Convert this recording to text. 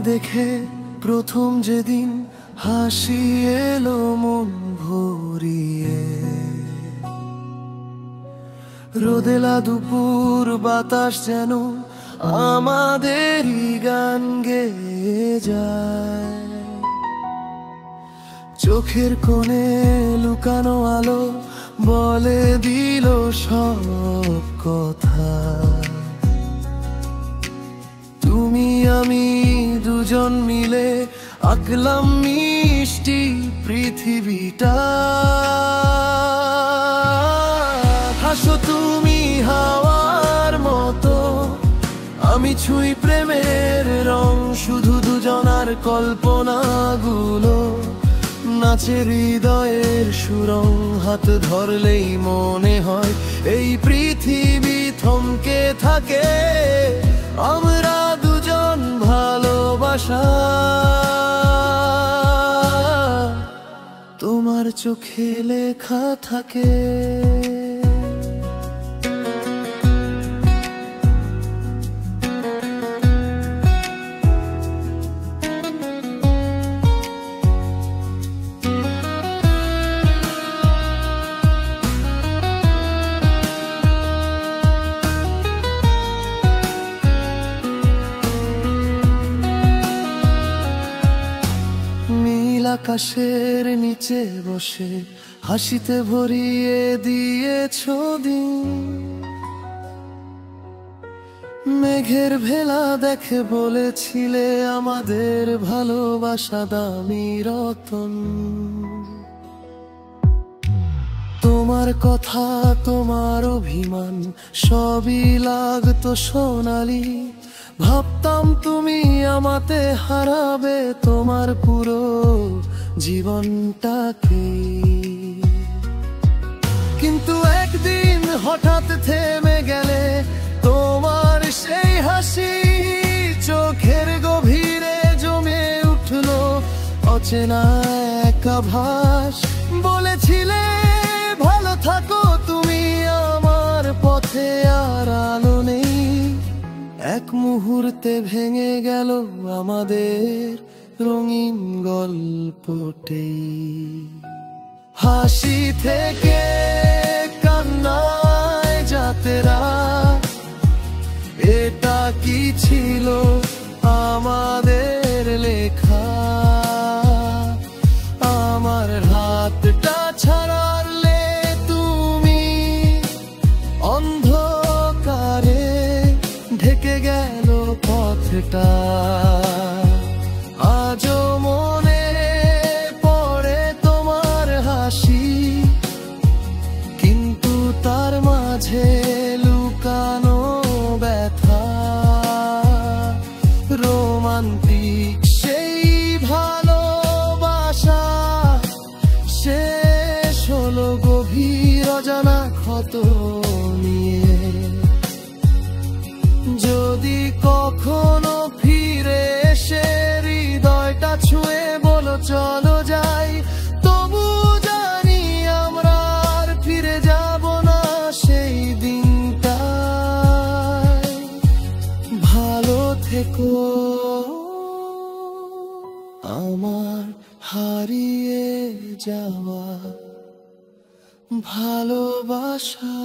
দেখে প্রথম যেদিন হাসি এলো মন ভরিয়ে, রোদেলা দুপুর বাতাস যেন আমাদেরই গান গেয়ে যায়। চোখের কোণে লুকানো আলো বলে দিল সব কথা। তুমি আমি দুজন মিলে আঁকলাম মিষ্টি পৃথিবীটা। হাসো তুমি হাওয়ার মতো, আমি ছুঁই প্রেমের রং, শুধু দুজনার কল্পনাগুলো নাচে হৃদয়ের সুরং। হাত ধরলেই মনে হয় এই পৃথিবী থমকে থাকে, আমরা দুজন ভালোবাসা। তোমার চোখে লেখা থাকে। আকাশের নিচে বসে হাসিতে ভরিয়ে দিয়েছ দিন, মেঘের ভেলা দেখে বলেছিলে আমাদের ভালোবাসা দামি রতন। তোমার কথা তোমার অভিমান সবই লাগতো সোনালি, ভাবতাম তুমি আমাতে হারাবে তোমার পুরো জীবনটাকে। কিন্তু একদিন হঠাৎ থেমে গেলে তোমার সেই হাসি, চোখের গভীরে জমে উঠলো অচেনা এক আভাস। বলেছিলে ভালো থাকো তুমি, আমার পথে আর আলো নেই। এক মুহূর্তে ভেঙে গেল আমাদের রঙিন গল্পটি। হাসি থেকে কান্নায় যাত্রা, এটা কি ছিল আমাদের লেখা? আমার হাতটা ছাড়ালে তুমি অন্ধকারে ঢেকে গেল পথটা। আজও মনে পড়ে তোমার হাসি, কিন্তু তার মাঝে লুকানো ব্যথা। রোমান্টিক সেই ভালোবাসা শেষ হলো গভীর অজানা ক্ষত নিয়ে। যদি কখনো ফিরে এসে হৃদয়টা ছুঁয়ে বলো চলো যাই, তবু জানি আমরা আর ফিরে যাব না সেই দিনটায়। ভালো থেকো আমার হারিয়ে যাওয়া ভালোবাসা।